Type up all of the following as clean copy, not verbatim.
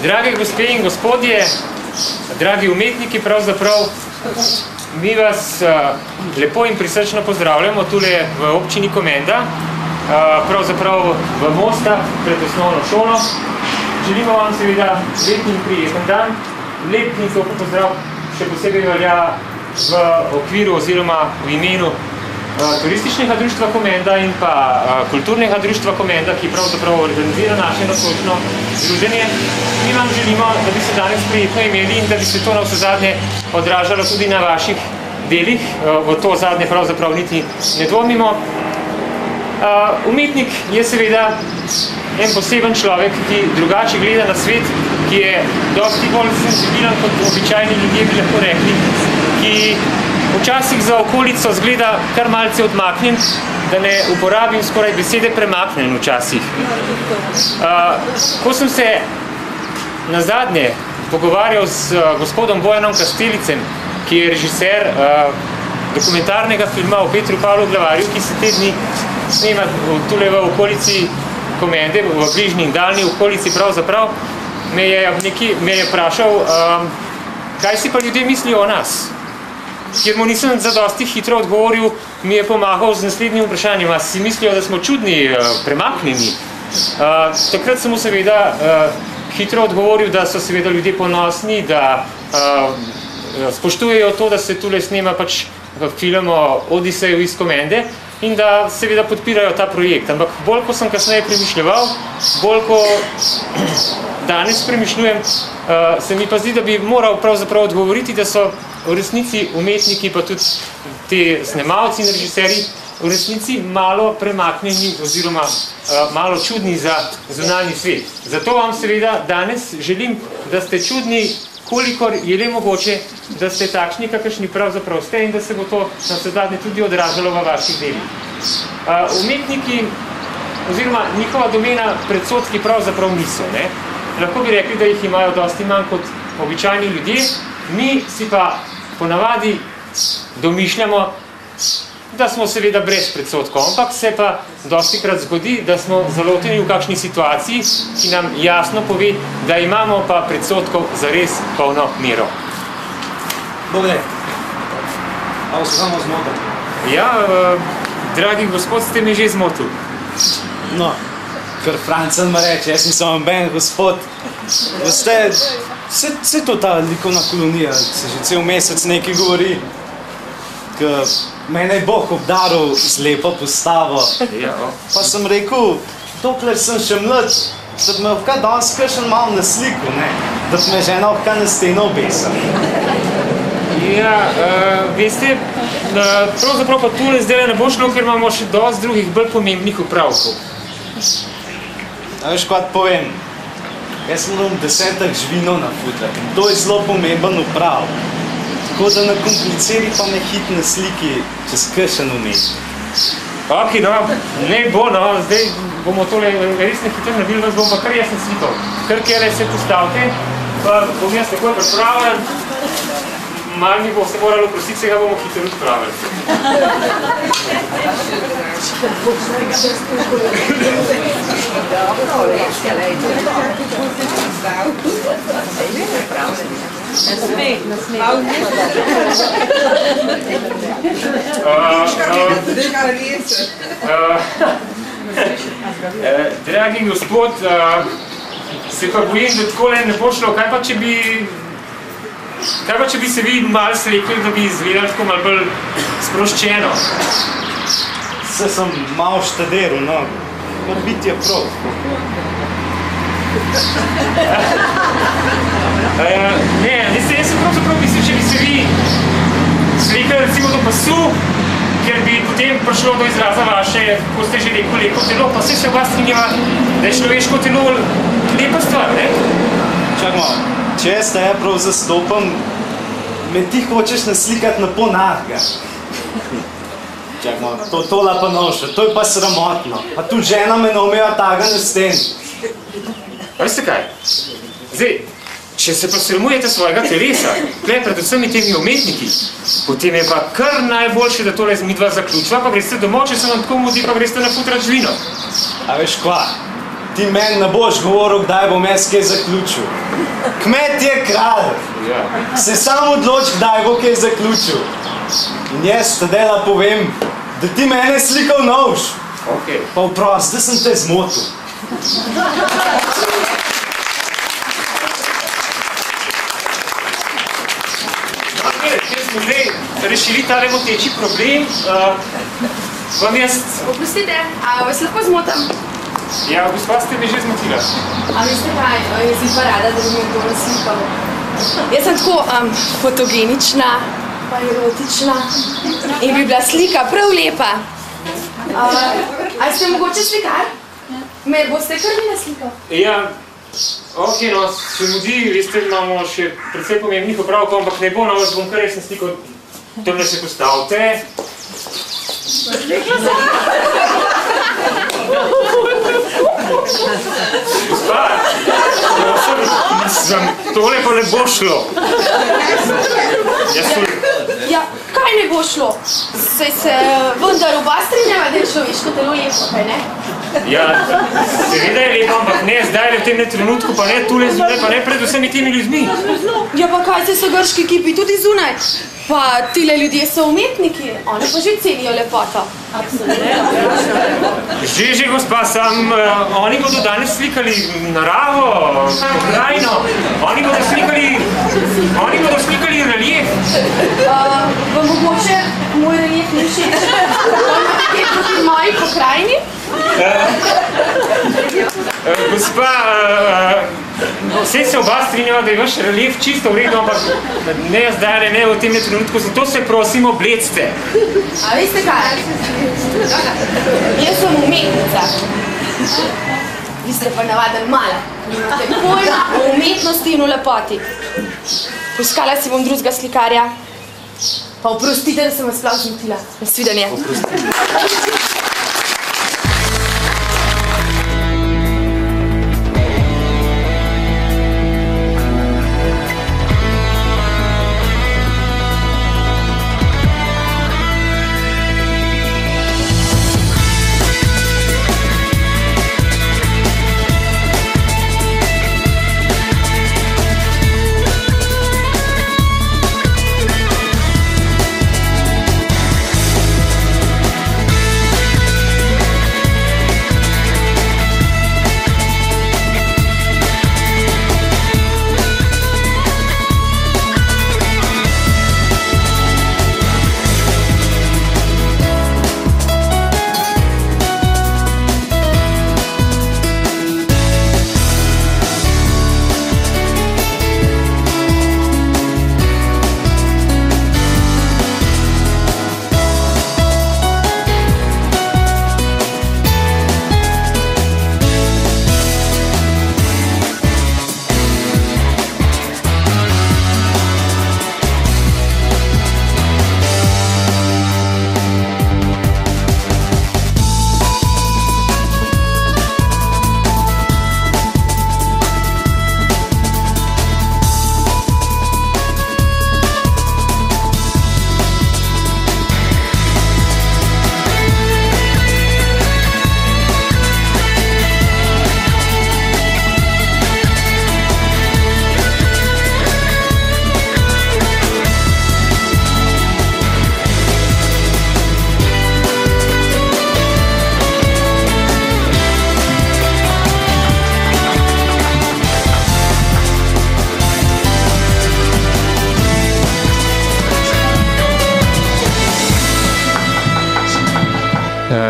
Drage gospe in gospodje, dragi umetniki, pravzaprav mi vas lepo in prisrčno pozdravljamo tule v občini Komenda, pravzaprav v Mostah pred osnovno šolo. Želimo vam seveda lep in prijeten dan, lep in topel pozdrav, še posebej velja v okviru oziroma v imenu turističnega društva Komenda in pa kulturnega društva Komenda, ki pravzaprav organizira naše nocojšnjo druženje. Mi vam želimo, da bi se danes prijetno imeli in da bi se to navsezadnje odražalo tudi na vaših delih. V to zadnje pravzaprav niti ne dvomimo. Umetnik je seveda en poseben človek, ki drugače gleda na svet, ki je dosti bolj senzibilen kot običajni ljudje, bi lahko rekli, ki včasih za okolico zgleda kar malce odmaknjen, da ne uporabim skoraj besede premaknjen včasih. Ko sem se nazadnje pogovarjal z gospodom Bojanom Kastelicem, ki je režiser dokumentarnega filma o Petru Pavlu Glavarju, ki se te dni snema tule v okolici Komende, v bližnji in daljni okolici pravzaprav, me je vprašal, kaj si pa ljudje mislijo o nas. Ker mu nisem zadosti hitro odgovoril, mi je pomagal z naslednjim vprašanjem, a si mislijo, da smo čudni, premaknjeni. Takrat sem mu seveda hitro odgovoril, da so seveda ljudje ponosni, da spoštujejo to, da se tule snema pač film o Odiseju iz Komende in da seveda podpirajo ta projekt. Ampak bolj, ko sem kasneje premišljeval, bolj, ko danes premišljujem, se mi pa zdi, da bi moral pravzaprav odgovoriti, da so v resnici umetniki, pa tudi te snemalci in režiserji, v resnici malo premaknjeni oziroma malo čudni za zunanji svet. Zato vam seveda danes želim, da ste čudni, kolikor je le mogoče, da ste takšni, kakršni pravzaprav ste in da se bo to navsezadnje tudi odražalo v vaših delih. Umetniki oziroma njihova domena predsodki pravzaprav niso. Lahko bi rekli, da jih imajo dosti manj kot običajni ljudje, mi si pa ponavadi domišljamo, da smo seveda brez predsodkov, ampak se pa dostikrat zgodi, da smo zaloteni v kakšni situaciji, ki nam jasno pove, da imamo pa predsodkov zares polno mero. Dobre, a vas samo zmotil? Ja, dragi gospod, ste me že zmotil. No, ker Francen me reče, jaz nisem ben gospod. Veste, vse to ta likovna kolonija, se že cel mesec nekaj govori, ker mene je Bog obdaril z lepo postavo. Pa sem rekel, dokler sem še mlad, da bi me obkaj danes kakšen malo na sliku, da bi me žena obkaj na steno obesal. Ja, veste, pravzaprav pa tule zdaj ne bo šlo, ker imamo še dosti drugih bolj pomembnih upravkov. A veš, kaj povem? Jaz moram 10 žvinov na futrak in to je zelo pomemben uprav. Tako da na kompliciri pa me hit na sliki čez kakšen umetnik. Ok, no, ne bo, no, zdaj bomo tole res nekaj naredili, vas bom pa kar jaz naslikal. Kar kjere se postavite, pa bom jaz takoj pripravljen. Malo mi bo se moralo prositi, se ga bomo hitro odpravili. Dragi gospod, se pa bojim, da takole ne bo šlo. Kaj pa, če bi se vi malo srekli, da bi izgledali tako malo bolj sproščeno? Se sem malo štederil, no, pa biti je prav. Ne, jaz sem pravzaprav mislil, če bi se vi srekli recimo do pasu, ker bi potem prišlo do izraza vaše, kako ste že rekel, lepo telo, pa se v vas strinjava, da je človeško telo lepa stvar, ne? Čak malo. Če jaz te prav zastopam, me ti hočeš naslikati na ponadga. Čak malo, tola pa noša, to je pa sramotno. Pa tu žena me nomeva taga na sten. A veste kaj? Zdaj, če se pa sramujete svojega telesa, pred vsemi temi umetniki, potem je pa kar najboljše, da tole midva zaključila, pa greste domov, če se vam tako mudi, pa greste na futrat žvino. A veš kva? ti meni ne boš govoril, kdaj bom jaz kaj zaključil. Kmet je kralj. Se sam odloči, kdaj bo kaj zaključil. In jaz tedela povem, da ti mene slikal novš. Pa vprost, da sem te zmotil. Če smo zdaj rešili tale moteči problem, vam jaz... Oprostite, a vas lahko zmotam? Ja, gospa, ste me že zmotila. A veste kaj, jaz sem pa rada, da bi me kdo naslikal. Jaz sem tako fotogenična, pa erotična in bi bila slika prav lepa. A ste mogoče slikar? Me boste kar mi naslikal? Ja, ok, no, se mudi, veste, imamo še precej pomembnih opravkov, ampak ne bo, no, vas bom kar resno slikal. Tamle se postavite. Gospa, tole pa ne bo šlo. Ja, kaj ne bo šlo? Saj se vendar oba strinjava, da je človeško telo lepo, kaj ne? Ja, seveda je lepo, ampak ne zdaj v tem trenutku, pa ne tule zunaj, pa ne pred vsemi temi ljudmi. Ja, pa kaj se so grški kipi tudi zunaj? Pa tile ljudje so umetniki, oni pa že cenijo lepoto. Že, gospa, sam, oni bodo danes slikali naravo, pokrajino, oni bodo slikali relief. Vam mogoče moj relief ne všeč? Kaj proti moji pokrajini? Gospa, vse se oba strinjava, da je vaš relief čisto v redu, ampak ne zdaj, ne v tem trenutku, zato se prosim oblecite. A veste kaj? Jaz sem umetnica. Vi ste pa navaden mala. Nimate pojma o umetnosti in o lepoti. Poiskala si bom drugega slikarja. Pa oprostite, da sem vas sploh zmotila. Nasvidenje.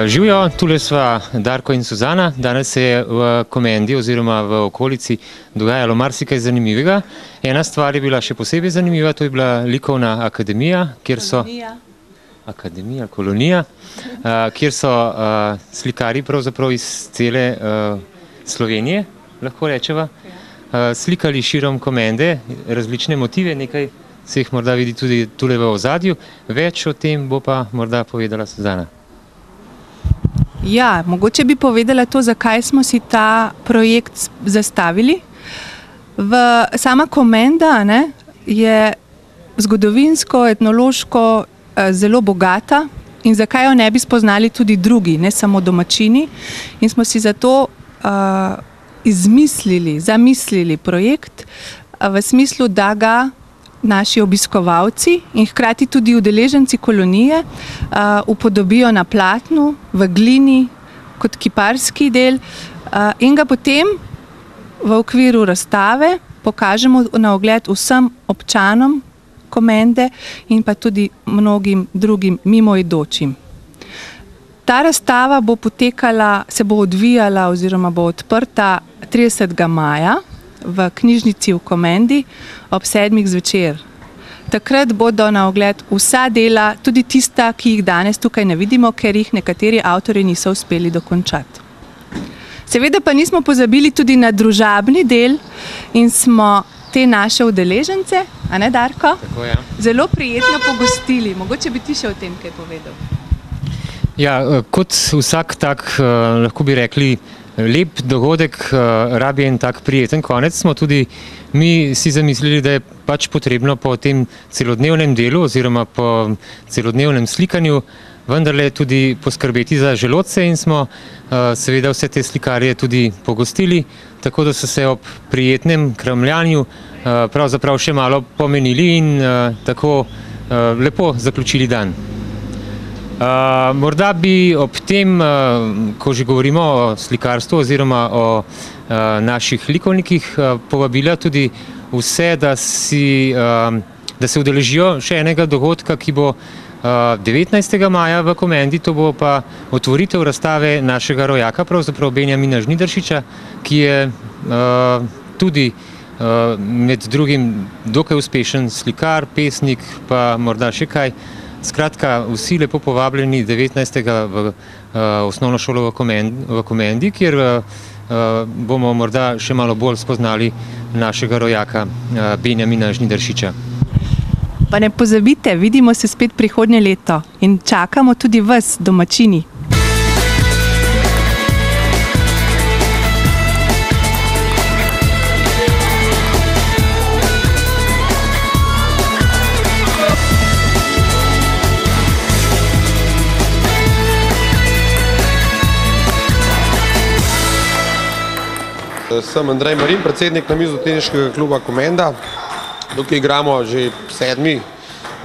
Živijo, tule sva Darko in Suzana. Danes se je v Komendi oziroma v okolici dogajalo marsikaj zanimivega. Ena stvar je bila še posebej zanimiva, to je bila likovna akademija, kjer so... Kolonija, kjer so slikari pravzaprav iz cele Slovenije, lahko rečeva, slikali širom Komende različne motive, nekaj se jih morda vidi tudi tule v ozadju. Več o tem bo pa morda povedala Suzana. Ja, mogoče bi povedala to, zakaj smo si ta projekt zastavili. Sama Komenda je zgodovinsko, etnološko zelo bogata in zakaj jo ne bi spoznali tudi drugi, ne samo domačini. In smo si zato zamislili projekt v smislu, da ga naši obiskovalci in hkrati tudi udeleženci kolonije upodobijo na platnu, v glini, kot kiparski del in ga potem v okviru razstave pokažemo na ogled vsem občanom Komende in pa tudi mnogim drugim mimoidočim. Ta razstava bo potekala, se bo odvijala oziroma bo odprta 30. maja v knjižnici v Komendi ob 7. zvečer. Takrat bodo na ogled vsa dela, tudi tista, ki jih danes tukaj ne vidimo, ker jih nekateri avtorji niso uspeli dokončati. Seveda pa nismo pozabili tudi na družabni del in smo te naše udeležence, a ne Darko? Tako, ja. Zelo prijetno pogostili. Mogoče bi ti še o tem kaj povedal. Ja, kot vsak tak, lahko bi rekli, lep dogodek rabi en tak prijeten konec, smo tudi mi si zamislili, da je pač potrebno po tem celodnevnem delu oziroma po celodnevnem slikanju vendarle tudi poskrbeti za želodce in smo seveda vse te slikarje tudi pogostili, tako da so se ob prijetnem kramljanju pravzaprav še malo pomenili in tako lepo zaključili dan. Morda bi ob tem, ko že govorimo o slikarstvu oziroma o naših likovnikih, povabila tudi vse, da se udeležijo še enega dogodka, ki bo 19. maja v Komendi, to bo pa otvoritev razstave našega rojaka, pravzaprav Benjamina Žnidaršiča, ki je tudi med drugim dokaj uspešen slikar, pesnik, pa morda še kaj. Skratka, vsi lepo povabljeni 19. v osnovno šolo v Komendi, kjer bomo morda še malo bolj spoznali našega rojaka Benjamina Žnidaršiča. Pa ne pozabite, vidimo se spet prihodnje leto in čakamo tudi vas, domačini. Sem Andrej Marin, predsednik namizoteniškega kluba Komenda. Tukaj igramo že 7.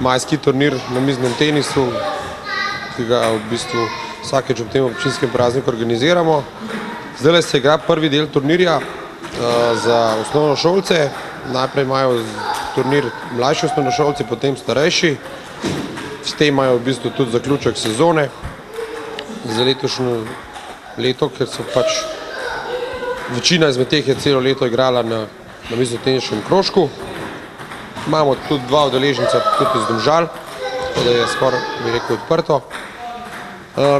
majski turnir na miznem tenisu, ki ga v bistvu vsakeč ob tem občinskem prazniku organiziramo. Zdaj se igra prvi del turnirja za osnovnošolce. Najprej imajo turnir mlajši osnovnošolci, potem starejši. S tem imajo v bistvu tudi zaključek sezone za letošnje leto, ker so pač večina izmed teh je celo leto igrala na namizoteniškem krožku. Imamo tudi 2 udeleženca tudi iz Domžal, tako da je skoraj, bi rekel, odprto.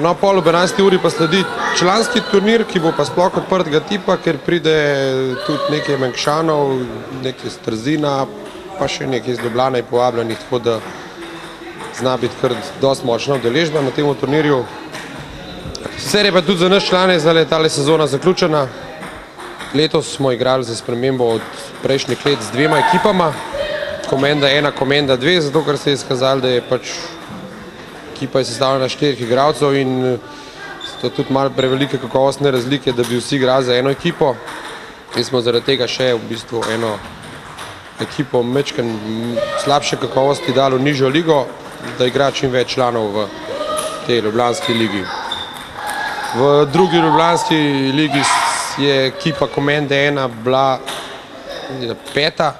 Na pol ob 11. uri pa sledi članski turnir, ki bo pa sploh odprtega tipa, ker pride tudi nekaj Mengšanov, nekaj iz Trzina, pa še nekaj iz Ljubljane povabljenih, tako da zna biti kar dosti močna udeležba na tem turnirju. Sicer je pa tudi za nas člane zdaj tale sezona zaključena. Letos smo igrali za spremembo od prejšnjih let z 2 ekipama, Komenda 1, Komenda 2, zato ker se je izkazalo, da je pač ekipa sestavljena 4 igralcev in so tudi malo prevelike kakovostne razlike, da bi vsi igrali za eno ekipo. In smo zaradi tega še v bistvu eno ekipo mečken slabše kakovosti dali v nižjo ligo, da igra čim več članov v tej ljubljanski ligi. V drugi ljubljanski ligi je ekipa Komende 1 bila 5.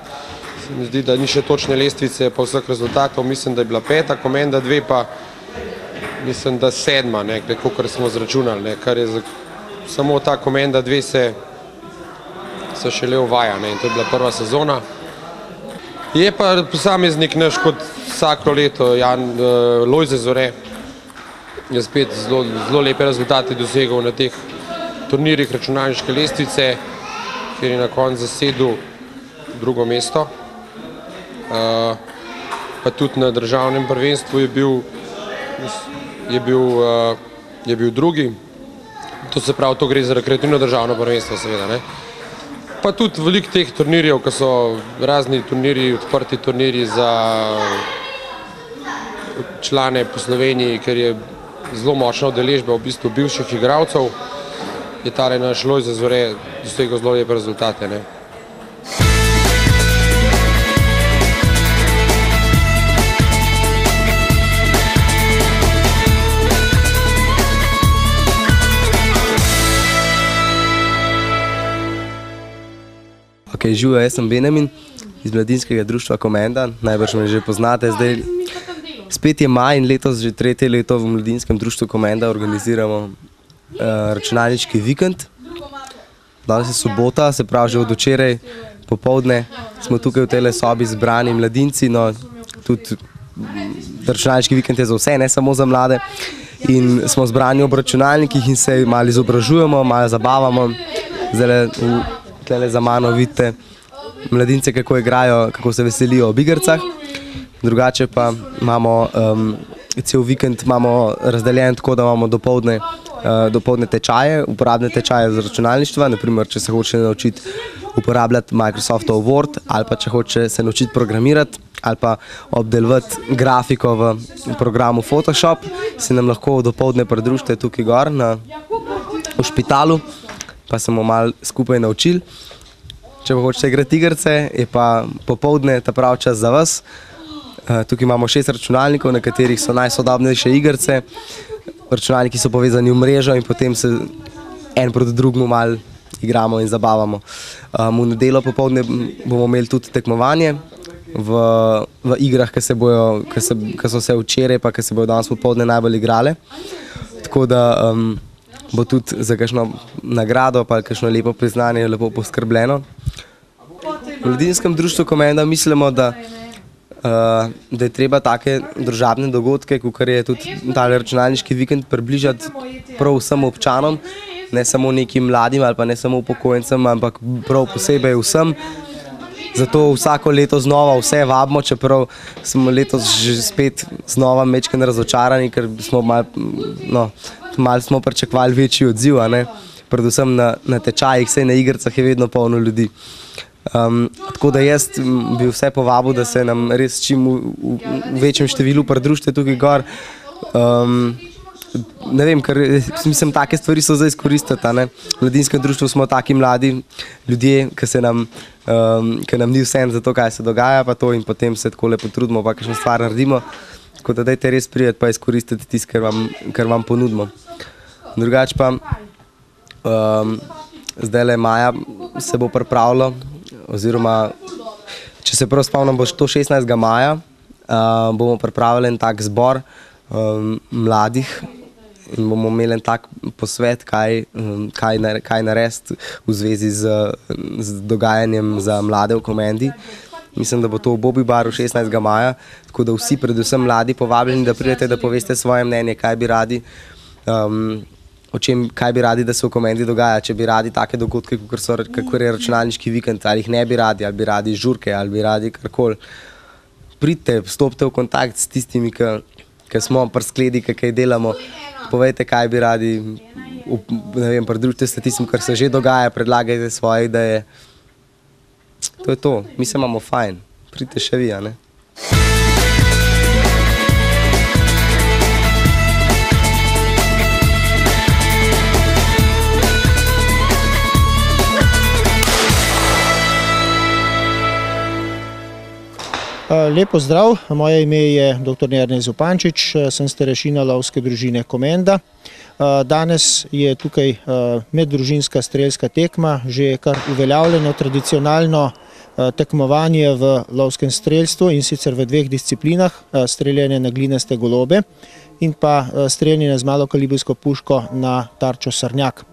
Se mi zdi, da ni še točne lestvice po vseh rezultatov, mislim, da je bila 5. Komenda 2 pa mislim, da 7, kakor smo zračunali, kar je samo ta Komenda 2 se šele uvaja in to je bila prva sezona. Je pa posameznik naš kot vsako leto, Lojze Zore, je spet zelo lepe rezultate dosegel na teh turnirjih računalniške lestvice, kjer je na koncu zasedel 2. mesto. Pa tudi na državnem prvenstvu je bil 2. To se pravi, to gre za rekreativno državno prvenstvo seveda. Pa tudi veliko teh turnirjev, ko so razni turnirji, odprti turnirji za člane po Sloveniji, ker je zelo močna udeležba v bistvu bivših igralcev. je tale naš Lojze Zore dosegel zelo lepe rezultate. Živijo, jaz sem Benjamin iz Mladinskega društva Komenda, najbrž me že poznate. Zdaj, spet je maj in letos že 3. leto v Mladinskem društvu Komenda organiziramo računalniški vikend. Danes je sobota, se pravi že od včeraj popoldne smo tukaj v tele sobi zbrani mladinci, no tudi računalniški vikend je za vse, ne samo za mlade. In smo zbrani ob računalnikih in se malo izobražujemo, malo zabavamo. Zdaj tukaj za mano vidite mladince, kako igrajo, kako se veselijo ob igricah. Drugače pa imamo cel vikend razdeljen tako, da imamo dopoldne tečaje, uporabne tečaje za računalništva. Naprimer, če se hoče naučiti uporabljati Microsoftov Word ali pa če hoče se naučiti programirati ali pa obdelovati grafiko v programu Photoshop, se nam lahko dopoldne pridružite tukaj gor v Špitalu, pa se bomo malo skupaj naučili. Če pa hočete igrati igrice, je pa popoldne ta prav čas za vas. Tukaj imamo 6 računalnikov, na katerih so najsodobnejše igrice. Računalniki so povezani v mrežo in potem se en proti drugemu malo igramo in zabavamo. V nedeljo popoldne bomo imeli tudi tekmovanje v igrah, ki so se včeraj pa ki se bodo danes popoldne najbolj igrale. Tako da bo tudi za kakšno nagrado pa kakšno lepo priznanje lepo poskrbljeno. V Mladinskem društvu Komenda mislimo, da je treba take družabne dogodke, kot je tudi tale računalniški vikend, približati prav vsem občanom, ne samo nekim mladim ali pa ne samo upokojencem, ampak prav posebej vsem. Zato vsako leto znova vse vabimo, čeprav smo letos že spet znova majčkeno razočarani, ker smo malo smo pričakovali večji odziv, predvsem na tečajih, saj na igricah je vedno polno ljudi. Tako da jaz bi vse povabil, da se nam res čim v večjem številu pridružite tukaj gor. Ne vem, ker mislim, take stvari so zdaj izkoristiti. V Mladinskem društvu smo taki mladi ljudje, ki nam ni vseeno za to, kaj se dogaja, pa to in potem se takole potrudimo, pa kakšno stvar naredimo. Tako da dajte res prijeti pa izkoristiti tisto, kar vam ponudimo. Drugače pa zdajle maja se bo pripravilo, oziroma če se prav spomnim, bo to 16. maja, bomo pripravili en tak zbor mladih in bomo imeli en tak posvet, kaj narediti v zvezi z dogajanjem za mlade v Komendi. Mislim, da bo to v Bobi baru 16. maja, tako da vsi, predvsem mladi, povabljeni, da pridete, da poveste svoje mnenje, kaj bi radi, da se v Komendi dogaja, če bi radi take dogodke, kakor je računalniški vikend, ali jih ne bi radi, ali bi radi žurke, ali bi radi karkoli. Pridite, vstopite v kontakt s tistimi, ki smo pri skledi, ki kaj delamo, povejte, kaj bi radi, ne vem, pridružite se tistim, kar se že dogaja, predlagajte svoje ideje. To je to, mi se imamo fajn, pridite še vi, ne? Lep pozdrav, moje ime je dr. Jernej Zupančič, sem starešina lovske družine Komenda. Danes je tukaj meddružinska strelska tekma, že kar uveljavljeno tradicionalno tekmovanje v lovskem strelstvu in sicer v 2 disciplinah, streljanje na glinaste golobe in pa streljanje z malokalibrsko puško na tarčo srnjak.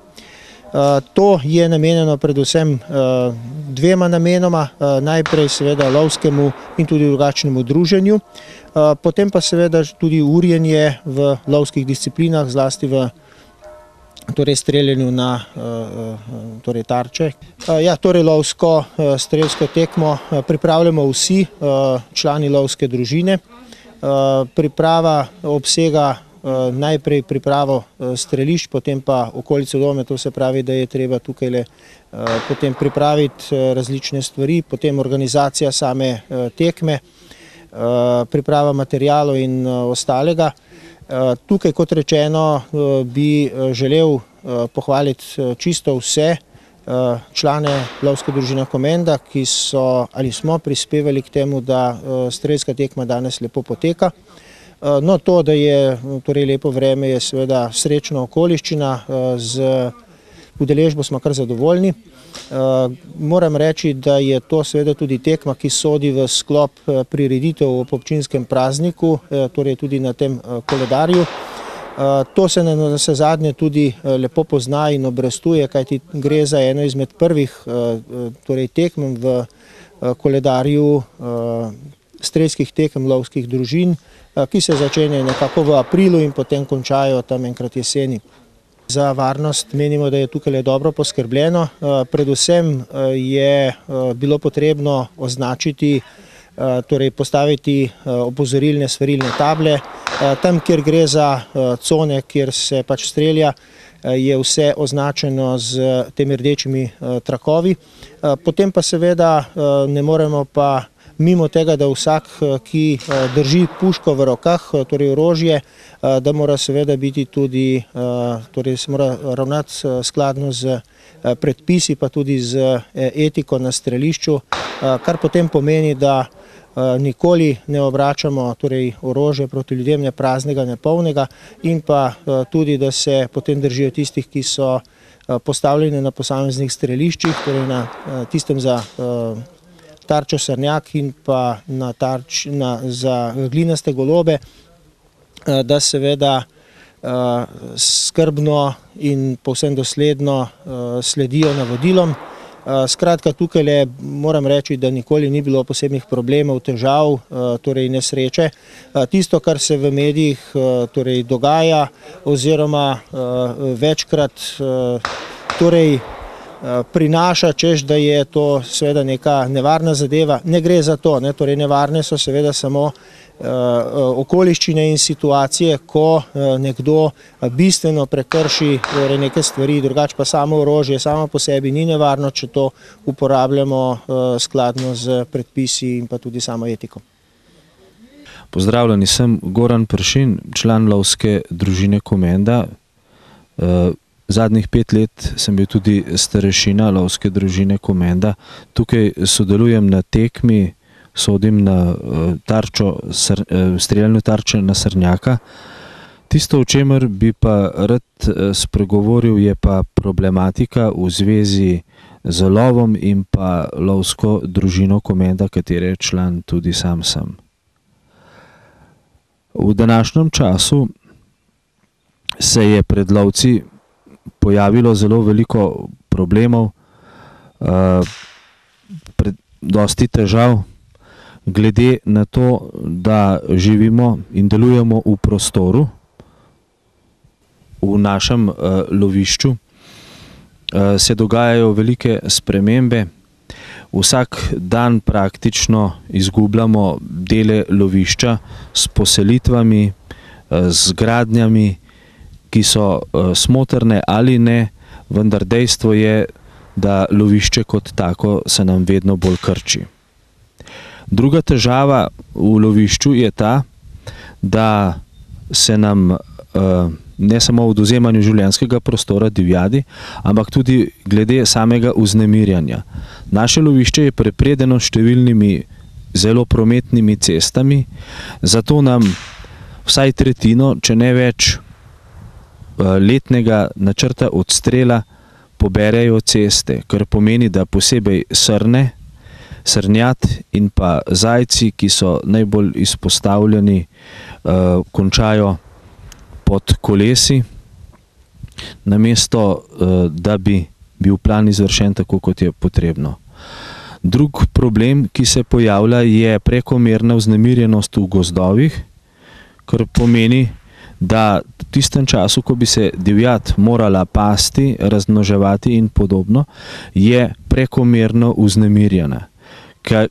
To je namenjeno predvsem 2 namenoma, najprej seveda lovskemu in tudi drugačnemu druženju, potem pa seveda tudi urjenje v lovskih disciplinah, zlasti v streljanju na tarče. Torej lovsko strelsko tekmo pripravljamo vsi člani lovske družine. Priprava obsega najprej pripravo strelišč, potem pa okolico doma, to se pravi, da je treba tukaj potem pripraviti različne stvari, potem organizacija same tekme, priprava materijalov in ostalega. Tukaj, kot rečeno, bi želel pohvaliti čisto vse člane lovske družine Komenda, ki so ali smo prispevali k temu, da strelska tekma danes lepo poteka. No, to, da je torej lepo vreme, je seveda srečna okoliščina, z udeležbo smo kar zadovoljni. Moram reči, da je to seveda tudi tekma, ki sodi v sklop prireditev ob občinskem prazniku, torej tudi na tem koledarju. To se na vsezadnje tudi lepo pozna in obrestuje, kajti gre za eno izmed prvih torej tekem v koledarju strelskih tekem lovskih družin, ki se začenjajo nekako v aprilu in potem končajo tam enkrat jeseni. Za varnost menimo, da je tukaj dobro poskrbljeno. Predvsem je bilo potrebno označiti, torej postaviti opozorilne svarilne table. Tam, kjer gre za cone, kjer se pač strelja, je vse označeno z temi rdečimi trakovi. Potem pa seveda ne moremo pa mimo tega, da vsak, ki drži puško v rokah, torej orožje, da mora seveda biti tudi, torej se mora ravnati skladno z predpisi, pa tudi z etiko na strelišču, kar potem pomeni, da nikoli ne obračamo torej orožje proti ljudem, ne praznega, ne polnega, in pa tudi, da se potem držijo tistih, ki so postavljeni na posameznih streliščih, torej na tistem za tarčo srnjak in pa za glinaste golobe, da seveda skrbno in povsem dosledno sledijo navodilom. Skratka, tukaj moram reči, da nikoli ni bilo posebnih problemov, težav, torej nesreče. Tisto, kar se v medijih torej dogaja oziroma večkrat torej prinaša, češ, da je to seveda neka nevarna zadeva. Ne gre za to, torej nevarne so seveda samo okoliščine in situacije, ko nekdo bistveno prekrši neke stvari, drugače pa samo orožje samo po sebi ni nevarno, če to uporabljamo skladno z predpisi in pa tudi samo etiko. Pozdravljeni, sem Goran Pršin, član lovske družine Komenda. Zadnjih 5 let sem bil tudi starešina lovske družine Komenda. Tukaj sodelujem na tekmi, sodim na streljno tarčo na srnjaka. Tisto, o čemer bi pa rad spregovoril, je pa problematika v zvezi z lovom in pa lovsko družino Komenda, katere član tudi sam sem. V današnjem času se je pred lovci pojavilo zelo veliko problemov, dosti težav, glede na to, da živimo in delujemo v prostoru, v našem lovišču, se dogajajo velike spremembe. Vsak dan praktično izgubljamo dele lovišča s poselitvami, z gradnjami, ki so smotrne ali ne, vendar dejstvo je, da lovišče kot tako se nam vedno bolj krči. Druga težava v lovišču je ta, da se nam ne samo v odvzemanju življenjskega prostora divjadi, ampak tudi glede samega vznemirjanja. Naše lovišče je prepredeno številnimi zelo prometnimi cestami, zato nam vsaj tretjino, če ne več, letnega načrta odstrela poberejo ceste, kar pomeni, da posebej srne, srnjat in pa zajci, ki so najbolj izpostavljeni, končajo pod kolesi, namesto da bi bil plan izvršen tako, kot je potrebno. Drug problem, ki se pojavlja, je prekomerna vznemirjenost v gozdovih, kar pomeni, da v tistem času, ko bi se divjad morala pasti, razmnoževati in podobno, je prekomerno vznemirjena.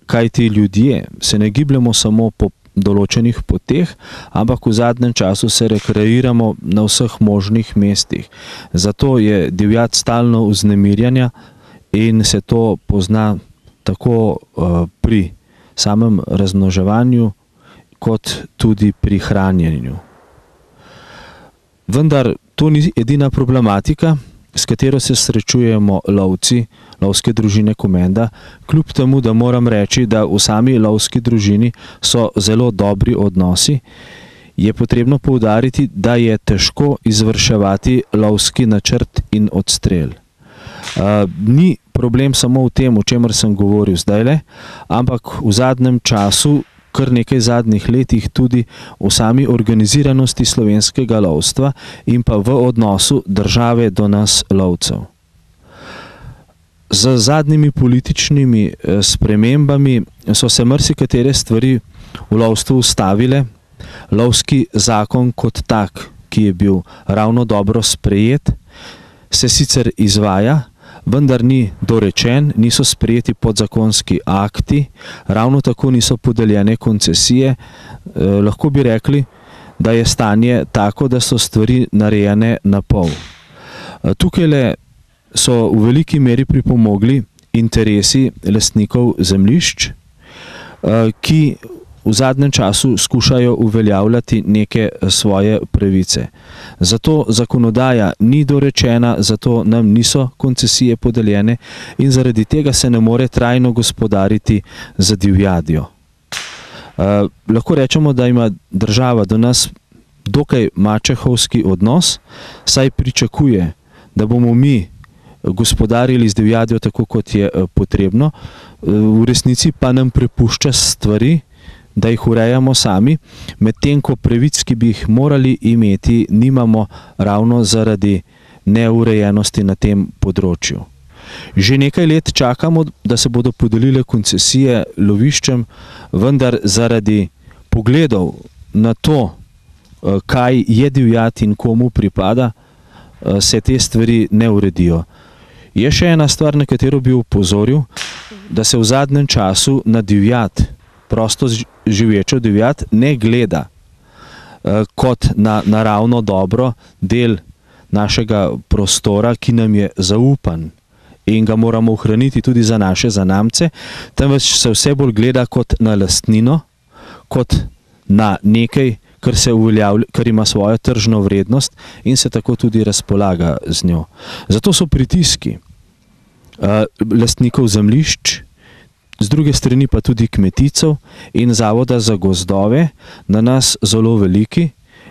Kajti ljudje se ne gibljamo samo po določenih poteh, ampak v zadnjem času se rekreiramo na vseh možnih mestih. Zato je divjad stalno vznemirjena in se to pozna tako pri samem razmnoževanju, kot tudi pri hranjenju. Vendar To ni edina problematika, s katero se srečujemo lovci, lovske družine Komenda, kljub temu, da moram reči, da v sami lovski družini so zelo dobri odnosi, je potrebno poudariti, da je težko izvrševati lovski načrt in odstrel. Ni problem samo v tem, o čemer sem govoril zdajle, ampak v zadnjem času, kar nekaj zadnjih letih, tudi v sami organiziranosti slovenskega lovstva in pa v odnosu države do nas lovcev. Z zadnjimi političnimi spremembami so se marsikatere stvari v lovstvu ustavile. Lovski zakon kot tak, ki je bil ravno dobro sprejet, se sicer izvaja, vendar ni dorečen, niso sprejeti podzakonski akti, ravno tako niso podeljene koncesije. Lahko bi rekli, da je stanje tako, da so stvari narejene na pol. Tukaj so v veliki meri pripomogli interesi lastnikov zemljišč, ki v zadnjem času skušajo uveljavljati neke svoje pravice. Zato zakonodaja ni dorečena, zato nam niso koncesije podeljene in zaradi tega se ne more trajno gospodariti z divjadjo. Lahko rečemo, da ima država do nas dokaj mačehovski odnos, saj pričakuje, da bomo mi gospodarili z divjadjo tako, kot je potrebno, v resnici pa nam prepušča stvari, da jih urejamo sami, medtem ko pravic, ki bi jih morali imeti, nimamo ravno zaradi neurejenosti na tem področju. Že nekaj let čakamo, da se bodo podelile koncesije loviščem, vendar zaradi pogledov na to, kaj je divjad in komu pripada, se te stvari ne uredijo. Je še ena stvar, na katero bi opozoril, da se v zadnjem času na divjad, prosto živečo divjad, ne gleda kot na naravno dobro del našega prostora, ki nam je zaupan in ga moramo ohraniti tudi za naše zanamce, temveč se vse bolj gleda kot na lastnino, kot na nekaj, kar ima svojo tržno vrednost in se tako tudi razpolaga z njo. Zato so pritiski lastnikov zemljišč, z druge strani pa tudi kmeticov in Zavoda za gozdove na nas zelo veliki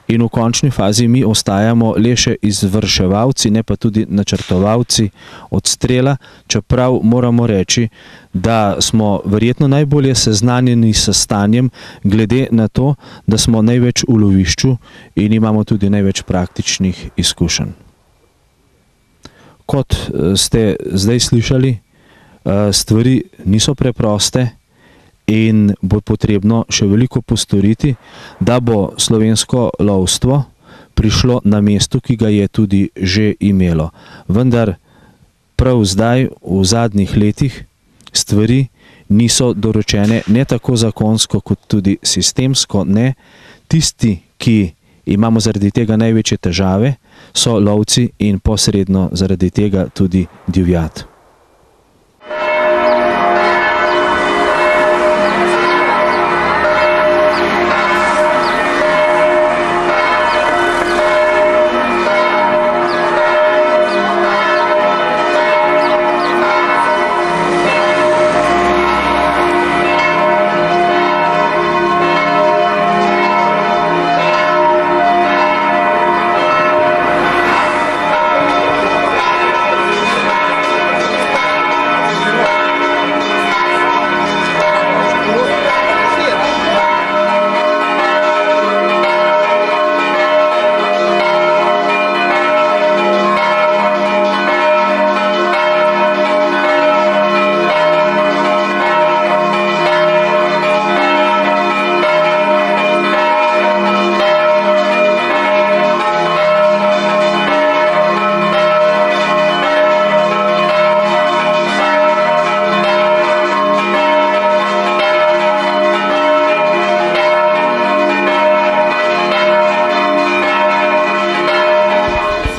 in v končni fazi mi ostajamo le še izvrševalci, ne pa tudi načrtovalci odstrela, čeprav moramo reči, da smo verjetno najbolje seznanjeni s stanjem glede na to, da smo največ v lovišču in imamo tudi največ praktičnih izkušenj. Kot ste zdaj slišali, stvari niso preproste in bo potrebno še veliko postoriti, da bo slovensko lovstvo prišlo na mesto, ki ga je tudi že imelo. Vendar prav zdaj, v zadnjih letih, stvari niso doročene ne tako zakonsko, kot tudi sistemsko ne. Tisti, ki imamo zaradi tega največje težave, so lovci in posredno zaradi tega tudi divjad.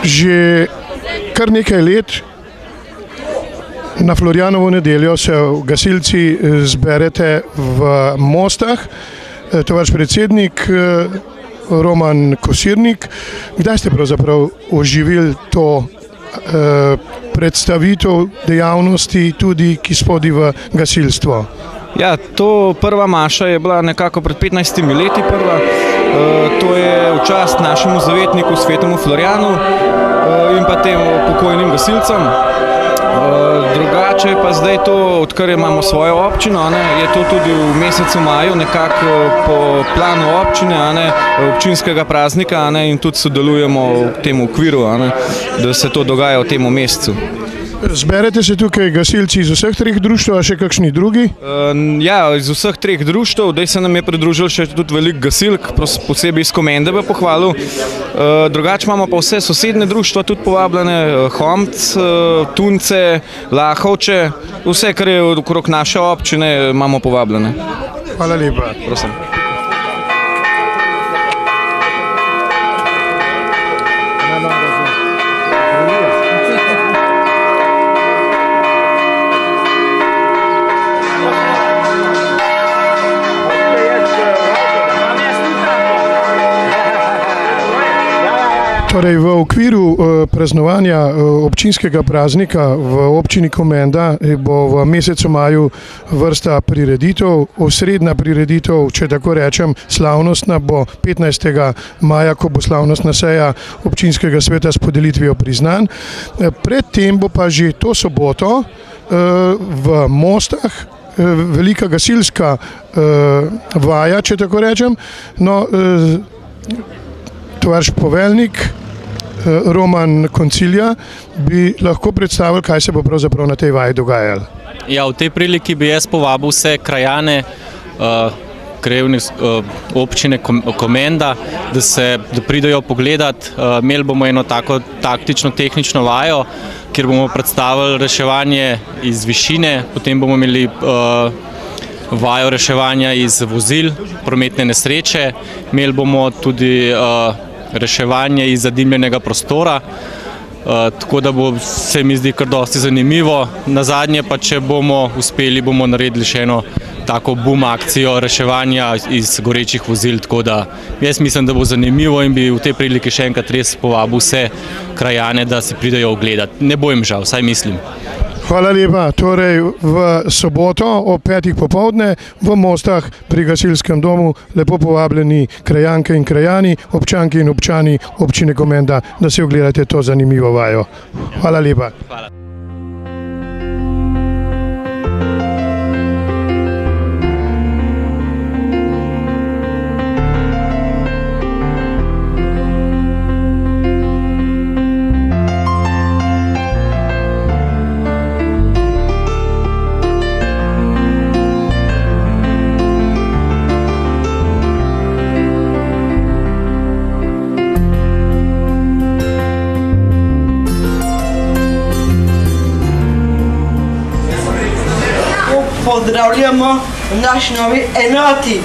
Že kar nekaj let na Florjanovo nedeljo se gasilci zberete v Mostah. Tovarš predsednik Roman Kosirnik. Kdaj ste pravzaprav oživili to predstavitev dejavnosti, tudi ki spodi v gasilstvo? Ja, to prva maša je bila nekako pred 15 leti prva. To je v čast našemu zavetniku, svetemu Florijanu in pa tem pokojnim gasilcem. Drugače pa zdaj to, odkar imamo svojo občino, je to tudi v mesecu maju nekako po planu občine, občinskega praznika in tudi sodelujemo v tem okviru, da se to dogaja v tem mesecu. Zberete se tukaj gasilci iz vseh treh društev, a še kakšni drugi? Ja, iz vseh treh društev, zdaj se nam je pridružil še tudi veliko gasilk, posebej iz Komende bi pohvalil. Drugače imamo pa vse sosednje društva tudi povabljene, Homc, Tunce, Lahovče, vse, kar je okrog naše občine, imamo povabljene. Hvala lepa. Prosim. Torej, v okviru praznovanja občinskega praznika v občini Komenda bo v mesecu maju vrsta prireditev. Osrednja prireditev, če tako rečem, slavnostna bo 15. maja, ko bo slavnostna seja občinskega sveta s podelitvijo priznanj. Predtem bo pa že to soboto v Mostah velika gasilska vaja, če tako rečem. No, tovariš poveljnik Roman Koncilja bi lahko predstavil, kaj se bo pravzaprav na tej vaji dogajalo. Ja, v tej priliki bi jaz povabil vse krajane krajevne občine Komenda, da pridejo pogledat. Imeli bomo eno tako taktično-tehnično vajo, kjer bomo predstavili reševanje iz višine, potem bomo imeli vajo reševanja iz vozil, prometne nesreče, imeli bomo tudi reševanje iz zadimljenega prostora, tako da se mi zdi kar dosti zanimivo. Nazadnje pa, če bomo uspeli, bomo naredili še eno tako boom akcijo reševanja iz gorečih vozil, tako da jaz mislim, da bo zanimivo in bi v tej priliki še enkrat res povabil vse krajane, da si pridejo ogledati. Ne bo jim žal, vsaj mislim. Hvala lepa. Torej v soboto ob 5. popoldne v Mostah pri gasilskem domu lepo povabljeni krajanke in krajani, občanke in občani občine Komenda, da si ogledate to zanimivo vajo. Hvala lepa. Hvala. Pozdravljamo v naši novi enoti.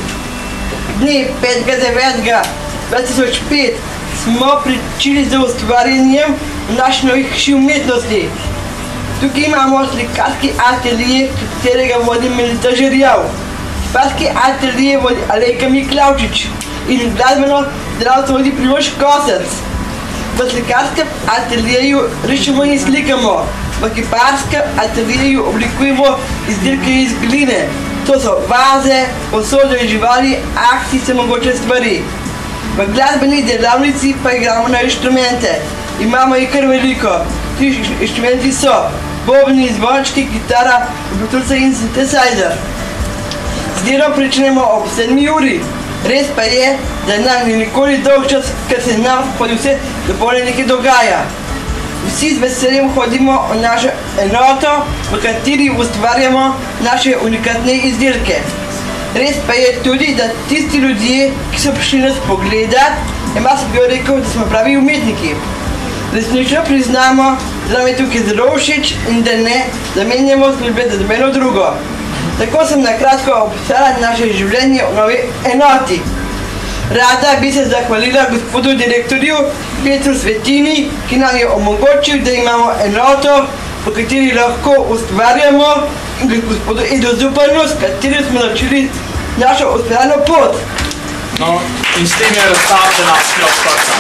Dne 5.9.2005 smo pričeli z ustvarjanjem naši novih hiši umetnosti. Tukaj imamo slikarski atelje, katerega vodi Melita Žerjav. Slikarski atelje vodi Alejka Miklavčič in glasbeno delavstvo vodi Primož Kosec. V slikarskem ateljeju rišemo in slikamo. V kiparskem ateljeju oblikujemo izdelke iz gline. To so vaze, posode in živali, akcijske mogoče stvari. V glasbeni delavnici pa igramo na inštrumente. Imamo jih kar veliko. Ti inštrumenti so bobni, zvončki, kitara, bluetooth in synthesizer. Z delom pričnemo ob 7 uri. Res pa je, da nam ni nikoli dolg čas, ker se nam pod vse dopolne nekaj dogaja. Vsi z veseljem hodimo v našo enoto, v kateri ustvarjamo naše unikatne izdelke. Res pa je tudi, da tisti ljudje, ki so prišli nas pogledati, ima se bi rekel, da smo pravi umetniki. Resnično priznamo, da nam je tukaj zelo všeč in da ne zamenjamo službe za nobeno drugo. Tako sem na kratko opisala naše življenje v novi enoti. Rada bi se zahvalila gospodu direktorju Petru Svetini, ki nam je omogočil, da imamo enoto, v kateri lahko ustvarjamo, in gospodu Edo Zupanu, s katerim smo začeli našo ustvarjalno pot. No, in s tem je razstava današnja odprta.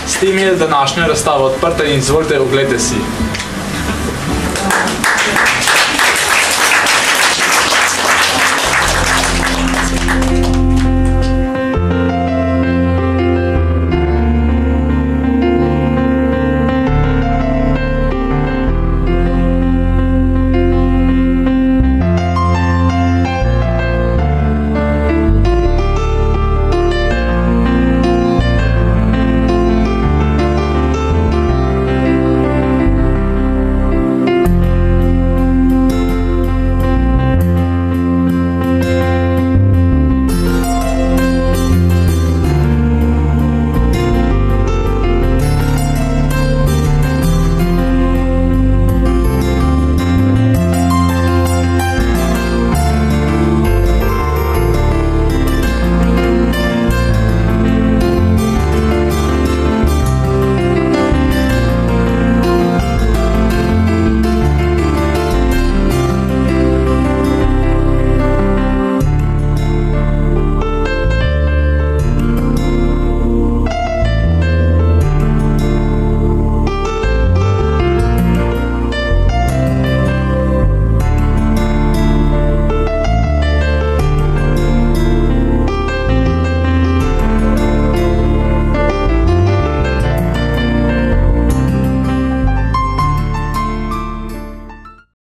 S tem je današnja razstava odprta in izvolite, oglejte si.